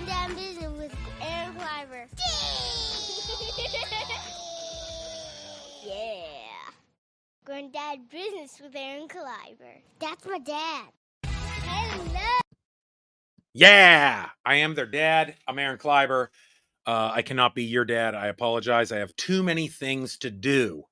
Going Down Business with Aaron Kleiber. Yeah. Going Down Business with Aaron Kleiber. That's my dad. Hello. Yeah, I am their dad. I'm Aaron Kleiber. I cannot be your dad. I apologize. I have too many things to do.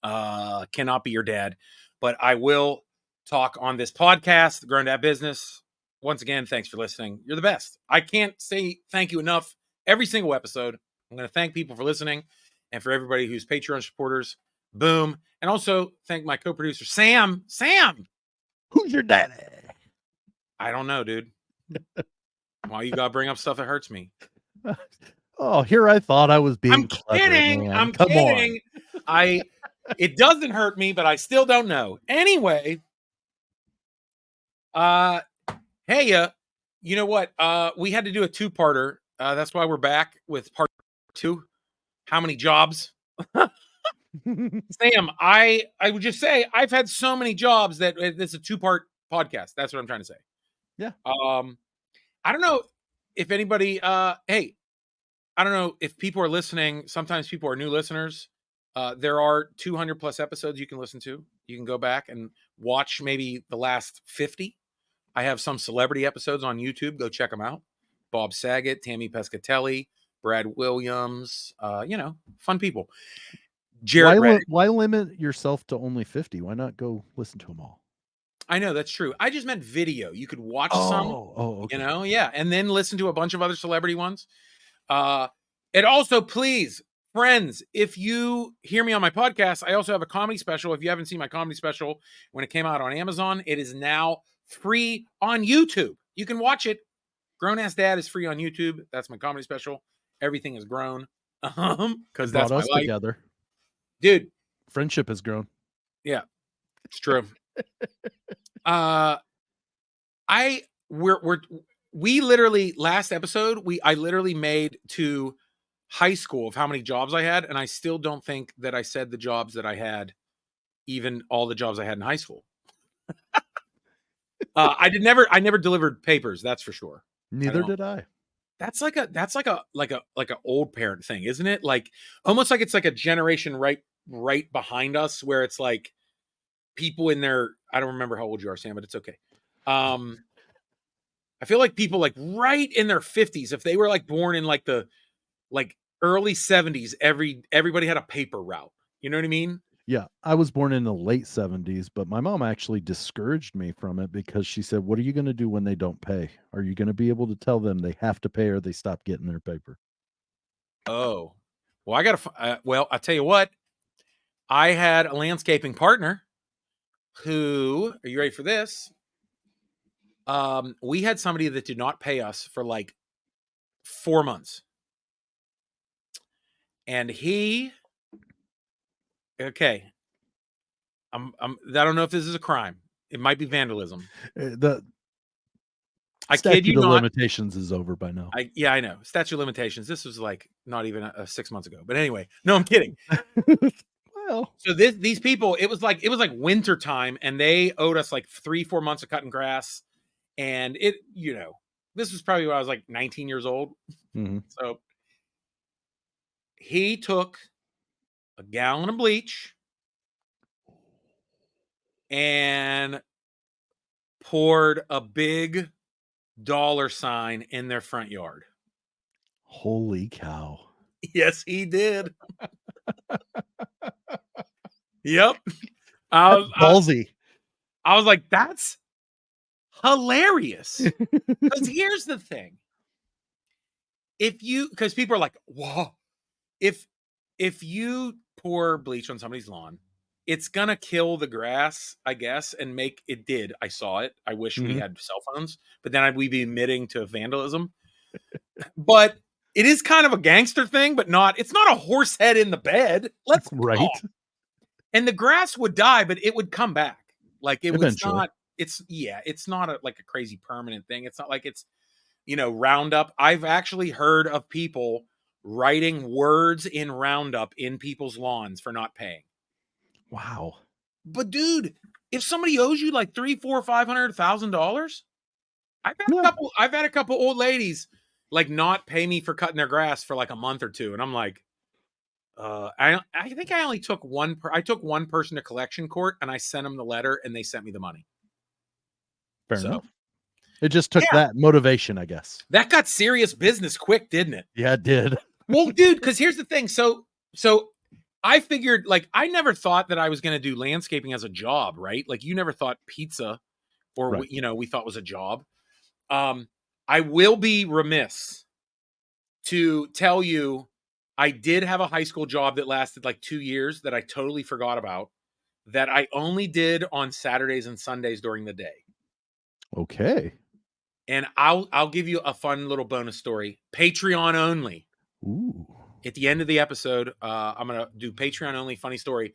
Cannot be your dad, but I will talk on this podcast, The Grown Dad Business. Once again, thanks for listening. You're the best. I can't say thank you enough every single episode. I'm going to thank people for listening and for everybody who's Patreon supporters. Boom. And also thank my co-producer, Sam. Sam! Who's your daddy? I don't know, dude. Why you got to bring up stuff that hurts me? Oh, here I thought I was being I'm clever, kidding. man. I'm Come kidding. It doesn't hurt me, but I still don't know. Anyway, hey, you know what? We had to do a two-parter. That's why we're back with part 2. How many jobs? Sam, I would just say I've had so many jobs that it's a 2-part podcast. That's what I'm trying to say. Yeah. I don't know if anybody hey, I don't know if people are listening. Sometimes people are new listeners. There are 200 plus episodes you can listen to. You can go back and watch maybe the last 50. I have some celebrity episodes on YouTube. Go check them out. Bob Saget, Tammy Pescatelli, Brad Williams, fun people. Jared Reddick. Why limit yourself to only 50? Why not go listen to them all? I know, that's true. I just meant video. You could watch some, okay. Yeah, and then listen to a bunch of other celebrity ones. And also, please, friends, if you hear me on my podcast, I also have a comedy special. If you haven't seen my comedy special when it came out on Amazon, it is now free on YouTube. You can watch it. Grown Ass Dad is free on YouTube. That's my comedy special. Everything is grown. Because that's my us life. Together. Dude. Friendship has grown. Yeah, it's true. We literally last episode, I literally made to high school of how many jobs I had, and I still don't think that I said the jobs that I had, even all the jobs I had in high school. I never delivered papers, that's for sure. Neither did I. That's like a old parent thing, isn't it? Like almost like it's like a generation right behind us, where it's like people in their, I don't remember how old you are, Sam, but it's okay. I feel like people like right in their 50s, if they were like born in like the early 70s, everybody had a paper route. You know what I mean? Yeah, I was born in the late 70s, but my mom actually discouraged me from it because she said, "What are you going to do when they don't pay? Are you going to be able to tell them they have to pay or they stop getting their paper?" Oh, well, I'll tell you what. I had a landscaping partner who, are you ready for this? We had somebody that did not pay us for like 4 months. And okay. I don't know if this is a crime. It might be vandalism. I kid you not. Limitations is over by now. I know. Statute of limitations. This was like not even 6 months ago. But anyway, no, I'm kidding. Well, so these people, it was like winter time, and they owed us like 3-4 months of cutting grass. And it, this was probably when I was like 19 years old. Mm-hmm. So he took a gallon of bleach and poured a big $sign in their front yard. Holy cow. Yes, he did. Yep. Ballsy. I was like, that's hilarious. Because here's the thing. Because people are like, whoa, if you pour bleach on somebody's lawn, it's gonna kill the grass, I guess, and it did. I saw it. I wish we had cell phones, but then we'd be admitting to vandalism. But it is kind of a gangster thing, but it's not a horse head in the bed. Let's right. Go. And the grass would die, but it would come back. Like it was not. It's not like a crazy permanent thing. It's not like it's Roundup. I've actually heard of people writing words in Roundup in people's lawns for not paying. Wow. But dude, if somebody owes you like $300,000, $400,000, $500,000, I've had a couple old ladies like not pay me for cutting their grass for like a month or two. And I'm like, I think I only took I took one person to collection court and I sent them the letter and they sent me the money. Fair So, enough. It just took yeah, that motivation, I guess. that got serious business quick, didn't it? Yeah, it did. Well, dude, because here's the thing. So I figured, like, I never thought that I was going to do landscaping as a job, right? Like, you never thought pizza or, Right. we thought was a job. I will be remiss to tell you I did have a high school job that lasted like 2 years that I totally forgot about, that I only did on Saturdays and Sundays during the day. Okay. And I'll give you a fun little bonus story. Patreon only. Ooh. At the end of the episode, I'm gonna do Patreon only funny story.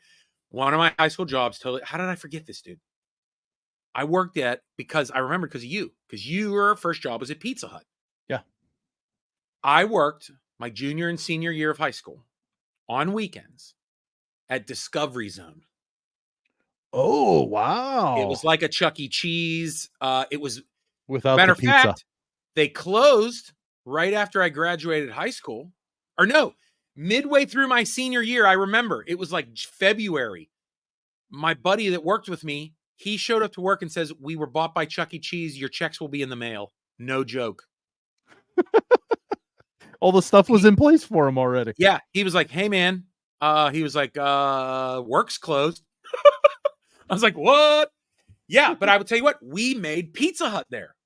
One of my high school jobs, totally. How did I forget this, dude? I worked at, because I remember because your first job was at Pizza Hut. Yeah. I worked my junior and senior year of high school on weekends at Discovery Zone. Oh, wow. It was like a Chuck E. Cheese. It was, without matter the of pizza. fact, they closed right after I graduated high school. Or no, midway through my senior year, I remember it was like February. My buddy that worked with me, he showed up to work and says, "We were bought by Chuck E. Cheese. Your checks will be in the mail." No joke. All the stuff was in place for him already. Yeah. He was like, "Hey, man." He was like, "Work's closed." I was like, "What?" Yeah. But I would tell you what, we made Pizza Hut there.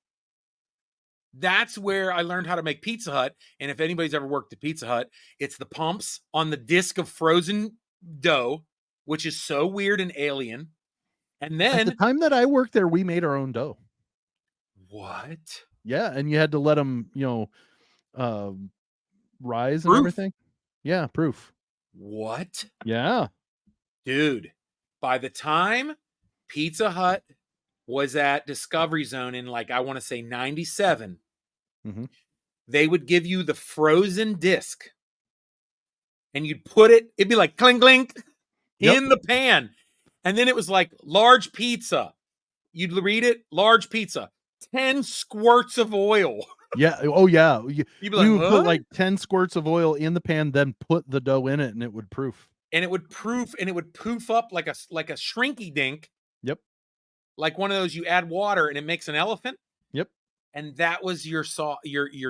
That's where I learned how to make Pizza Hut. And if anybody's ever worked at Pizza Hut, it's the pumps on the disc of frozen dough, which is so weird and alien. And At the then, time that I worked there, we made our own dough. what? Yeah, and you had to let them, rise and Proof. everything. Yeah, proof. What? Yeah. Dude, by the time Pizza Hut was at Discovery Zone in, like, I want to say 97, Mhm. they would give you the frozen disc and you'd put it, it'd be like clink, clink Yep. in the pan. And then it was like large pizza. You'd read it, large pizza, 10 squirts of oil. Yeah. Oh, yeah. You'd be We like, would put "What?" like 10 squirts of oil in the pan, then put the dough in it, and it would proof. And it would proof, and it would poof up like a shrinky dink, Yep. like one of those you add water and it makes an elephant. Yep. And that was your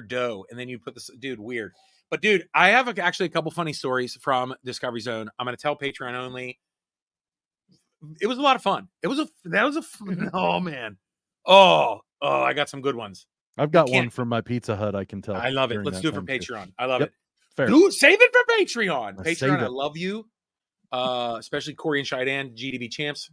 dough. And then you put this, dude, weird. But dude, I have actually a couple funny stories from Discovery Zone. I'm going to tell Patreon only. It was a lot of fun. Oh man. I got some good ones. I've got one from my Pizza Hut, I can tell. I love it. during Let's that do it for time, too. Patreon. I love Yep. it. Fair. Dude, save it for Patreon. Save Patreon, I it. love you. Especially Corey and Shaidan, GDB champs.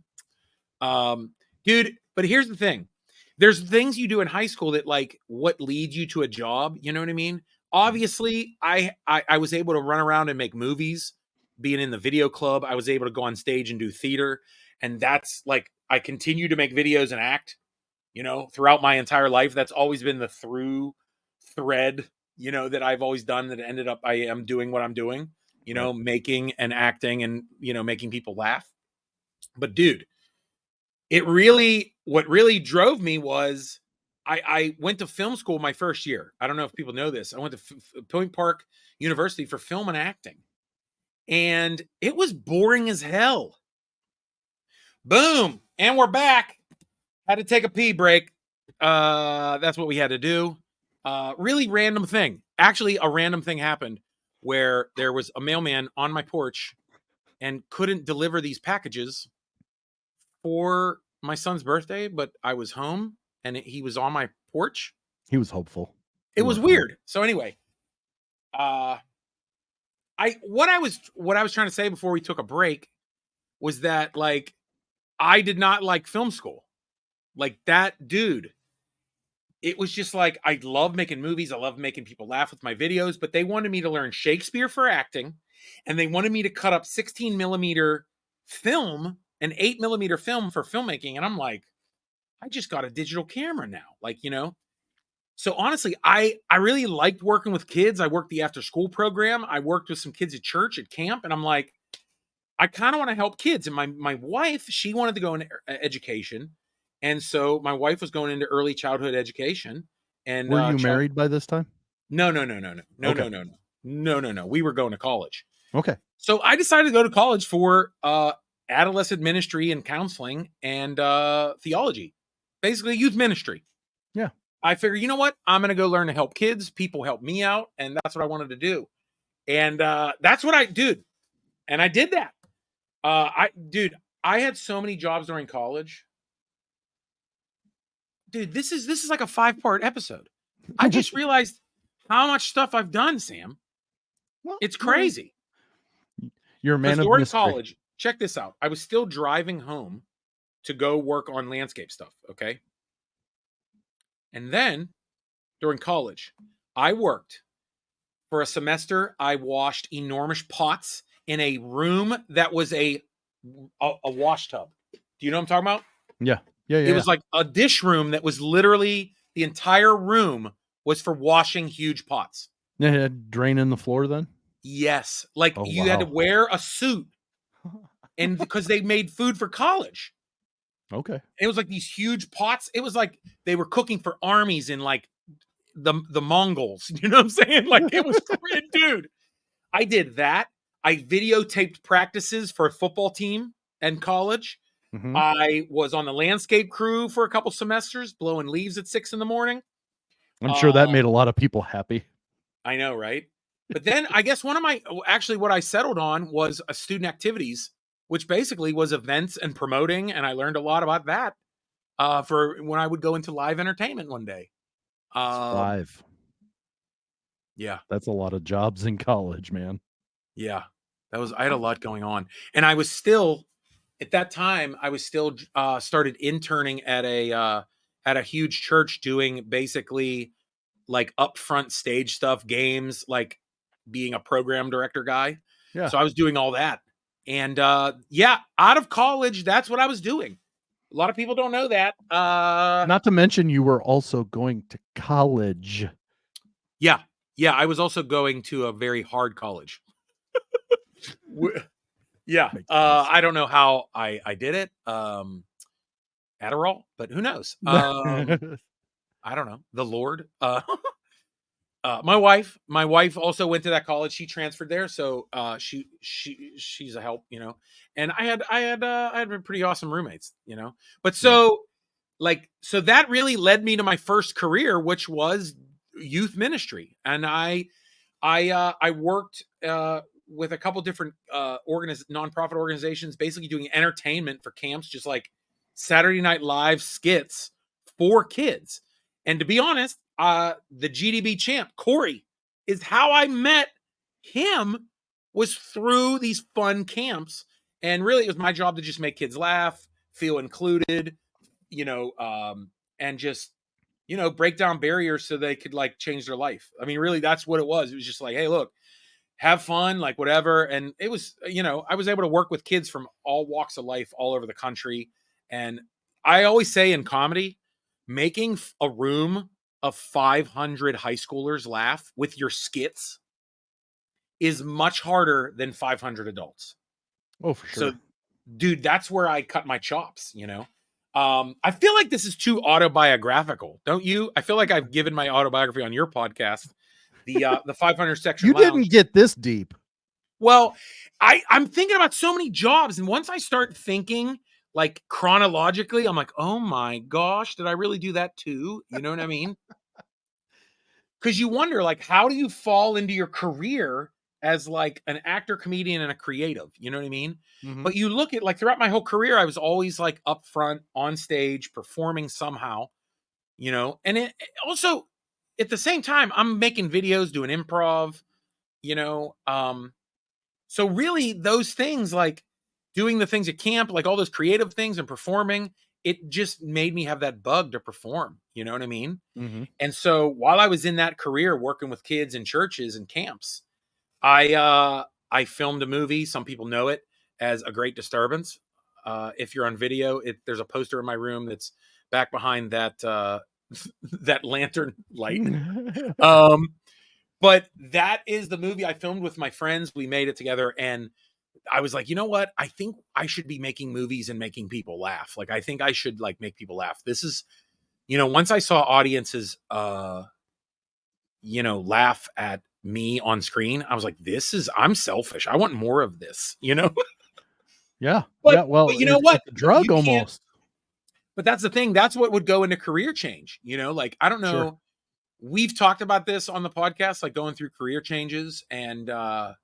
Dude, but here's the thing. There's things you do in high school that, like, what leads you to a job, you know what I mean? Obviously, I was able to run around and make movies, being in the video club. I was able to go on stage and do theater. And that's like, I continue to make videos and act, throughout my entire life. That's always been the through thread, that I've always done, that ended up, I am doing what I'm doing, Right. making and acting and, making people laugh. But dude, what really drove me was I went to film school my first year. I don't know if people know this. I went to Point Park University for film and acting. And it was boring as hell. Boom. And we're back. Had to take a pee break. That's what we had to do. Really random thing. Actually, a random thing happened where there was a mailman on my porch and couldn't deliver these packages for my son's birthday, but I was home and he was on my porch. He was hopeful. It was weird. So anyway, what I was trying to say before we took a break was that, like, I did not like film school. Like, that dude, it was just like, I love making movies. I love making people laugh with my videos, but they wanted me to learn Shakespeare for acting. And they wanted me to cut up 16 millimeter film and 8 millimeter film for filmmaking. And I'm like, I just got a digital camera now. Like, so honestly, I really liked working with kids. I worked the after school program. I worked with some kids at church, at camp. And I'm like, I kind of want to help kids. And my wife, she wanted to go into education. And so my wife was going into early childhood education. And were you married by this time? No. Okay. No. We were going to college. Okay. So I decided to go to college for adolescent ministry and counseling and theology, basically youth ministry. Yeah. I figured, you know what? I'm going to go learn to help kids. People help me out. And that's what I wanted to do. And that's what I did. And I did that. I had so many jobs during college. Dude, this is like a 5-part episode. I just realized how much stuff I've done, Sam. Well, It's crazy. You're a man Because of during mystery. college, check this out. I was still driving home to go work on landscape stuff, okay? And then during college, I worked for a semester. I washed enormous pots in a room that was a wash tub. Do you know what I'm talking about? Yeah. It was like a dish room that was literally the entire room was for washing huge pots. Yeah, draining the floor then? Yes. Like Oh, you had to wow. wear a suit and because they made food for college. Okay. It was like these huge pots. It was like they were cooking for armies in like the Mongols. You know what I'm saying? Like it was great, dude. I did that. I videotaped practices for a football team in college. Mhm. I was on the landscape crew for a couple semesters, blowing leaves at 6 a.m. I'm sure that made a lot of people happy. I know, right? But then I guess what I settled on was a student activities, which basically was events and promoting. And I learned a lot about that for when I would go into live entertainment one day. 5. Yeah. That's a lot of jobs in college, man. Yeah. I had a lot going on. And I was still, at that time, I was still started interning at a huge church doing basically like upfront stage stuff, games, like being a program director guy. Yeah. So I was doing all that. And out of college, that's what I was doing. A lot of people don't know that. Not to mention you were also going to college. Yeah. I was also going to a very hard college. Yeah. Makes sense. I don't know how I did it. Adderall, but who knows? I don't know. The Lord. My wife also went to that college. She transferred there, so she's a help, you know. And I had pretty awesome roommates, you know. But so that really led me to my first career, which was youth ministry. And I worked with a couple different nonprofit organizations, basically doing entertainment for camps, just like Saturday Night Live skits for kids. And to be honest, the GDB champ, Corey, is how I met him, was through these fun camps. And really, it was my job to just make kids laugh, feel included, you know, and just, you know, break down barriers so they could like change their life. I mean, really, that's what it was. It was just like, hey, look, have fun, like whatever. And it was, you know, I was able to work with kids from all walks of life all over the country. And I always say in comedy, making a room of 500 high schoolers laugh with your skits is much harder than 500 adults. Oh, for sure. So, dude, that's where I cut my chops, you know? I feel like this is too autobiographical, don't you? I feel like I've given my autobiography on your podcast, the 500 section You lounge. didn't get this deep. Well, I'm thinking about so many jobs, and once I start thinking like chronologically, I'm like, oh my gosh, did I really do that too? You know what I mean? Because you wonder, like, how do you fall into your career as like an actor, comedian, and a creative? You know what I mean? Mhm. But you look at like throughout my whole career, I was always like up front on stage performing somehow, you know, and it also at the same time, I'm making videos, doing improv, you know. So really those things, like doing the things at camp, like all those creative things and performing, it just made me have that bug to perform. You know what I mean? Mhm. And so while I was in that career working with kids in churches and camps, I filmed a movie. Some people know it as A Great Disturbance. If you're on video, there's a poster in my room that's back behind that that lantern light. But that is the movie I filmed with my friends. We made it together, and I was like, you know what? I think I should be making movies and making people laugh. Like, I think I should like make people laugh. This is, you know, once I saw audiences laugh at me on screen. I was like, I'm selfish. I want more of this, Yeah. But Yeah. Well, you know what? it's a But you drug can't. almost. But that's the thing. That's what would go into career change. Like, I don't know. Sure. We've talked about this on the podcast, like going through career changes, and I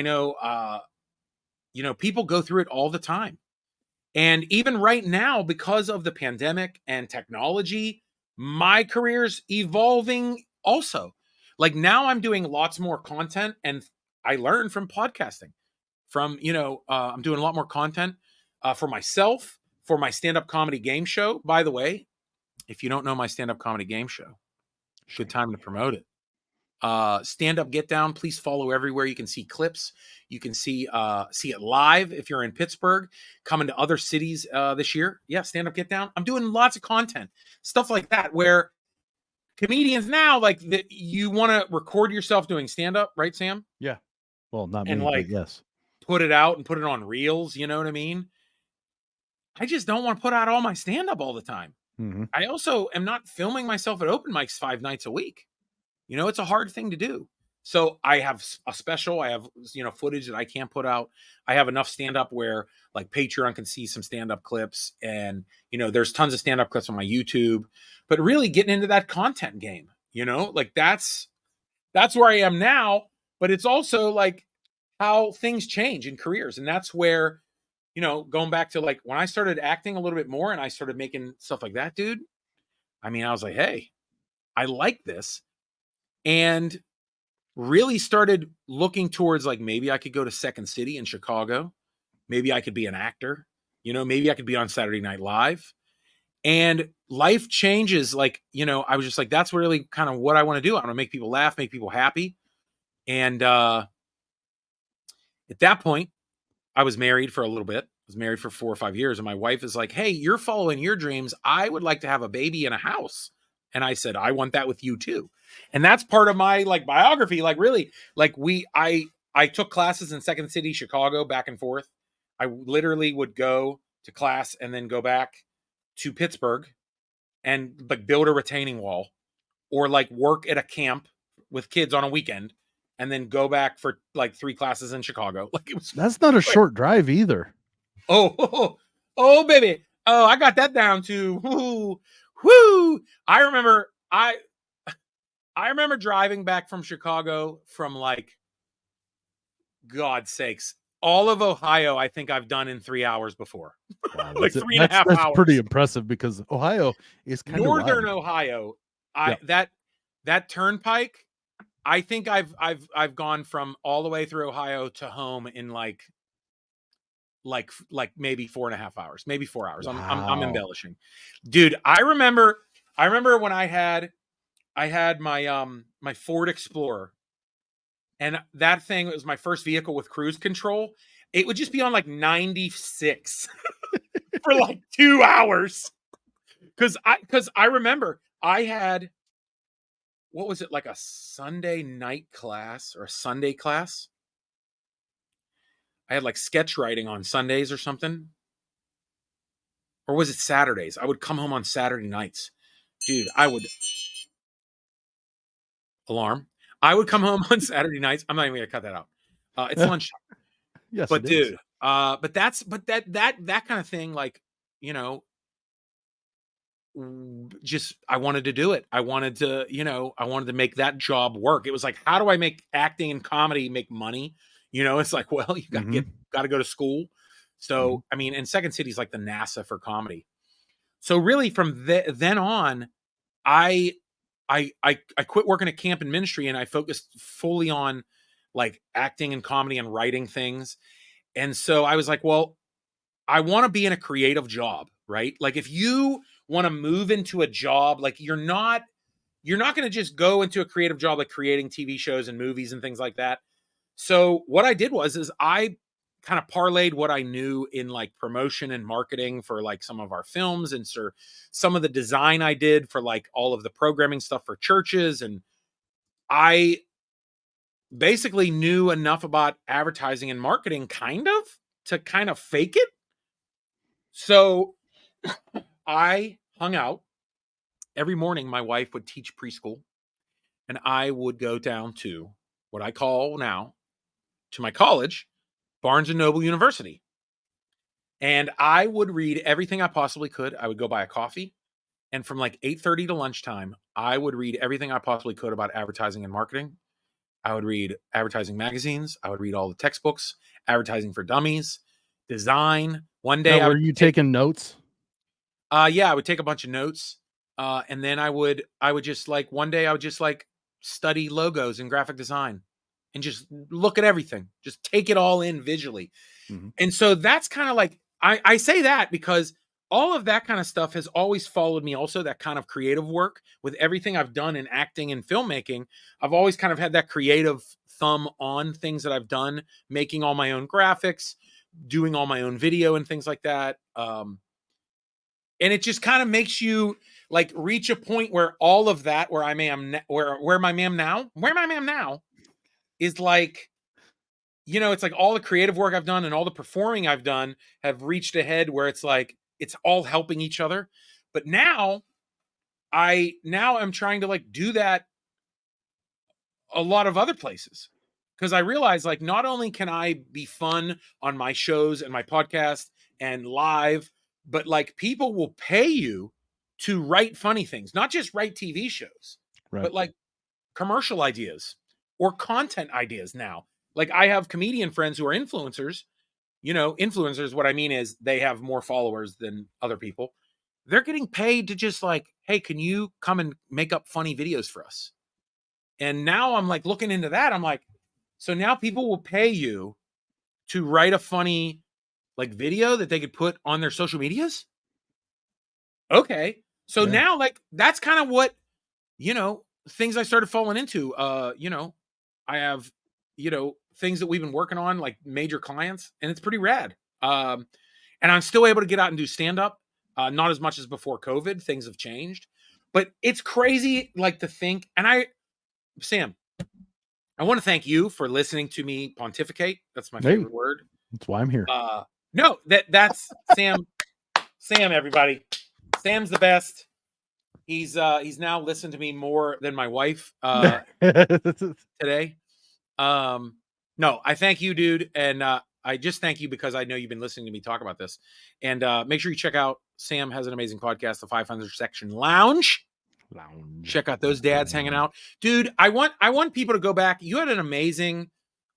know people go through it all the time. And even right now, because of the pandemic and technology, my career's evolving also. Like, now I'm doing lots more content, and I learn from podcasting. I'm doing a lot more content for myself, for my stand-up comedy game show. By the way, if you don't know my stand-up comedy game show, good time to promote it. Stand Up Get Down, please follow everywhere. You can see clips. You can see it live if you're in Pittsburgh, coming to other cities this year. Yeah, Stand Up Get Down. I'm doing lots of content, stuff like that, where comedians now, like, you want to record yourself doing stand-up, right, Sam? Yeah. Well, not And me, like but yes. put it out and put it on reels, you know what I mean? I just don't want to put out all my stand-up all the time. Mm-hmm. I also am not filming myself at open mics 5 nights a week. It's a hard thing to do. So I have a special, I have, footage that I can't put out. I have enough stand up where, like, Patreon can see some stand up clips, and, there's tons of stand up clips on my YouTube, but really getting into that content game, like, that's where I am now. But it's also like how things change in careers. And that's where, going back to, like, when I started acting a little bit more and I started making stuff like that, dude, I mean, I was like, hey, I like this. And really started looking towards, like, maybe I could go to Second City in Chicago. Maybe I could be an actor. Maybe I could be on Saturday Night Live. And life changes. Like, I was just like, that's really kind of what I want to do. I want to make people laugh, make people happy. And at that point, I was married for a little bit. I was married for 4 or 5 years. And my wife is like, hey, you're following your dreams. I would like to have a baby in a house. And I said, I want that with you too. And that's part of my, like, biography. Like, really, like, I took classes in Second City, Chicago, back and forth. I literally would go to class and then go back to Pittsburgh and, like, build a retaining wall, or, like, work at a camp with kids on a weekend and then go back for, like, 3 classes in Chicago. Like, it was, That's not a like, short drive either. oh, baby. Oh, I got that down to whoo. I remember driving back from Chicago from, like, God's sakes, all of Ohio. I think I've done in 3 hours before. Wow, Like that's it. 3 and a half That's pretty hours. impressive because Ohio is kind of Northern wide. Ohio. Yep. That turnpike, I think I've gone from all the way through Ohio to home in, like maybe 4.5 hours, maybe 4 hours. I'm Wow. embellishing, dude. I remember when I had my Ford Explorer, and that thing was my first vehicle with cruise control. It would just be on, like, 96 for, like, 2 hours. Cause I remember I had, what was it, like a Sunday night class or a Sunday class? I had, like, sketch writing on Sundays or something. Or was it Saturdays? I would come home on Saturday nights. Dude, alarm. I would come home on Saturday nights. I'm not even gonna cut that out. It's lunch. Yes, But it is. dude, but that kind of thing, like, you know, just, I wanted to do it. I wanted to make that job work. It was like, how do I make acting and comedy make money? It's like, well, you Mhm. got to go to school. Mhm. So, I mean, and Second City's like the NASA for comedy. So really, from then on, I I quit working at camp and ministry, and I focused fully on, like, acting and comedy and writing things. And so I was like, well, I want to be in a creative job, right? Like, if you want to move into a job, like, you're not going to just go into a creative job, like creating TV shows and movies and things like that. So what I did is I kind of parlayed what I knew in, like, promotion and marketing for, like, some of our films, and some of the design I did for, like, all of the programming stuff for churches. And I basically knew enough about advertising and marketing, kind of, to kind of fake it. So I hung out every morning. My wife would teach preschool, and I would go down to what I call now, to my college, Barnes and Noble University. And I would read everything I possibly could. I would go buy a coffee. And from like 8:30 to lunchtime, I would read everything I possibly could about advertising and marketing. I would read advertising magazines. I would read all the textbooks, advertising for dummies, design. One day Now, I were would you take, taking notes? yeah, I would take a bunch of notes. And then I would just like, one day I would just like study logos and graphic design and just look at everything, just take it all in visually. Mhm. And so that's kind of like, I say that because all of that kind of stuff has always followed me. Also, that kind of creative work with everything I've done in acting and filmmaking, I've always kind of had that creative thumb on things that I've done, making all my own graphics, doing all my own video and things like that. And it just kind of makes you like reach a point where all of that, where I am, where my am now is like, you know, it's like all the creative work I've done and all the performing I've done have reached a head where it's like it's all helping each other. But now I'm trying to like do that a lot of other places, because I realize like not only can I be fun on my shows and my podcast and live, but like people will pay you to write funny things, not just write TV shows, Right. but like commercial ideas or content ideas now. Like I have comedian friends who are influencers. You know, influencers, what I mean is they have more followers than other people. They're getting paid to just like, hey, can you come and make up funny videos for us? And now I'm like looking into that. I'm like, so now people will pay you to write a funny like video that they could put on their social medias? Okay. So Yeah. now like that's kind of what, you know, things I started falling into. You know, I have, you know, things that we've been working on, like major clients, and it's pretty rad. And I'm still able to get out and do stand up. Not as much as before COVID. Things have changed, but it's crazy, like to think. And Sam, I want to thank you for listening to me pontificate. That's my Hey, favorite word. that's why I'm here. No, that's Sam. Sam, everybody. Sam's the best. He's now listened to me more than my wife today. No, I thank you, dude, and I just thank you because I know you've been listening to me talk about this. And make sure you check out, Sam has an amazing podcast, the 500 Section Lounge. Check out those dads hanging out. Dude, I want people to go back. You had an amazing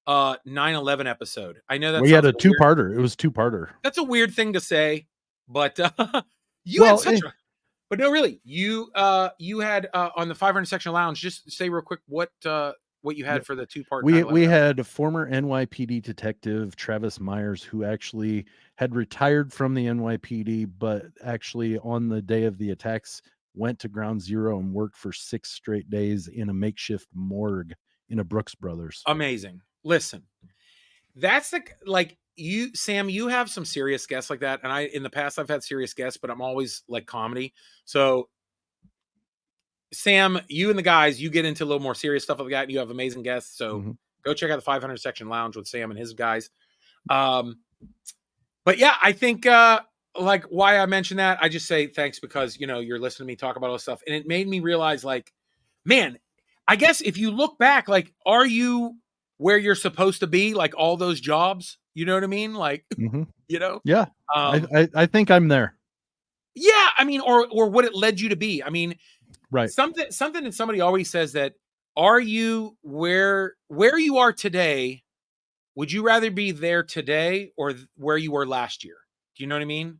9/11 episode. I know that We had sounds a like weird, two-parter. It was two-parter. that's a weird thing to say, but you Well, had such a, but no, really, you had on the 500 Section Lounge, just say real quick what you had for the two-part we 9/11 episode. had former NYPD detective Travis Myers, who actually had retired from the NYPD, but actually on the day of the attacks went to Ground Zero and worked for 6 straight days in a makeshift morgue in a Brooks Brothers. Amazing. Listen, that's the like you, Sam, you have some serious guests like that, and I in the past I've had serious guests, but I'm always like comedy. So Sam, you and the guys, you get into a little more serious stuff like that, and you have amazing guests. So go check out the 500 Section Lounge with Sam and his guys. But yeah, I think like why I mentioned that, I just say thanks because you know you're listening to me talk about all this stuff, and it made me realize like, man, I guess if you look back, like, are you where you're supposed to be? Like all those jobs, you know what I mean? Like, you know, Yeah, I think I'm there. yeah, I mean, or what it led you to be. I mean, Right. something that somebody always says that, are you where you are today? Would you rather be there today or where you were last year? Do you know what I mean?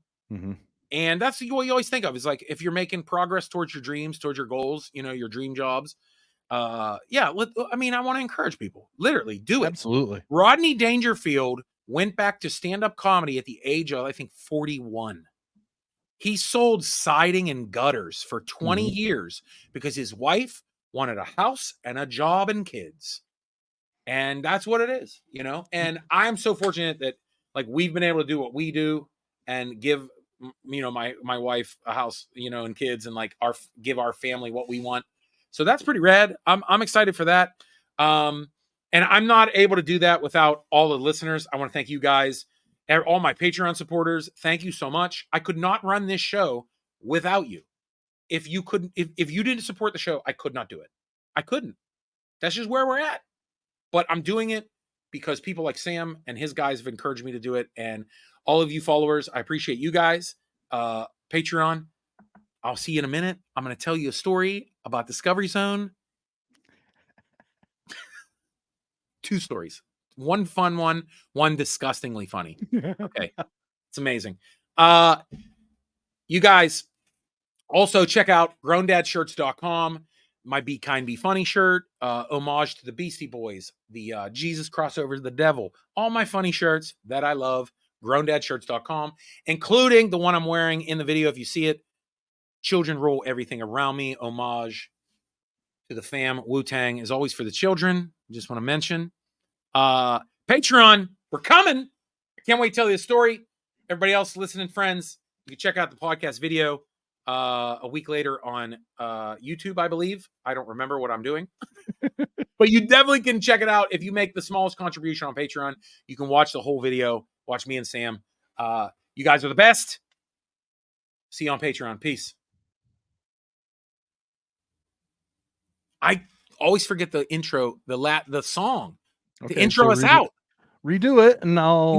And that's what you always think of, is like if you're making progress towards your dreams, towards your goals, you know, your dream jobs. Yeah, I mean, I want to encourage people, literally do it. Absolutely. Rodney Dangerfield went back to stand-up comedy at the age of, I think, 41. He sold siding and gutters for 20 years because his wife wanted a house and a job and kids. And that's what it is, you know? And I'm so fortunate that like we've been able to do what we do and give, you know, my wife a house, you know, and kids, and like give our family what we want. So that's pretty rad. I'm excited for that. And I'm not able to do that without all the listeners. I want to thank you guys, all my Patreon supporters. Thank you so much. I could not run this show without you. If you couldn't, if you didn't support the show, I could not do it. I couldn't. That's just where we're at. But I'm doing it because people like Sam and his guys have encouraged me to do it. And all of you followers, I appreciate you guys. Patreon, I'll see you in a minute. I'm going to tell you a story about Discovery Zone. 2 stories. One fun one disgustingly funny. Okay. It's amazing. You guys also check out growndadshirts.com. My Be Kind, Be Funny shirt, homage to the Beastie Boys, the Jesus crossover to the devil, all my funny shirts that I love, growndadshirts.com, including the one I'm wearing in the video. If you see it, children rule everything around me, homage to the fam. Wu-Tang is always for the children. Just want to mention. Patreon, we're coming. I can't wait to tell you a story. Everybody else listening, friends, you can check out the podcast video a week later on YouTube, I believe. I don't remember what I'm doing. But you definitely can check it out. If you make the smallest contribution on Patreon, you can watch the whole video. Watch me and Sam. You guys are the best. See you on Patreon. Peace. I always forget the intro, the song. Okay, to intro us out. Redo it, and I'll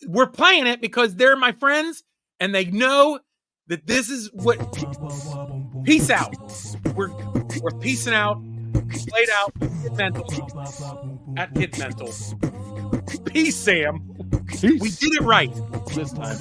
we're playing it because they're my friends and they know that this is what. Peace out. We're peacing out. Played out. Kid Mental. At Kid Mental. Peace, Sam. Peace. We did it right This time.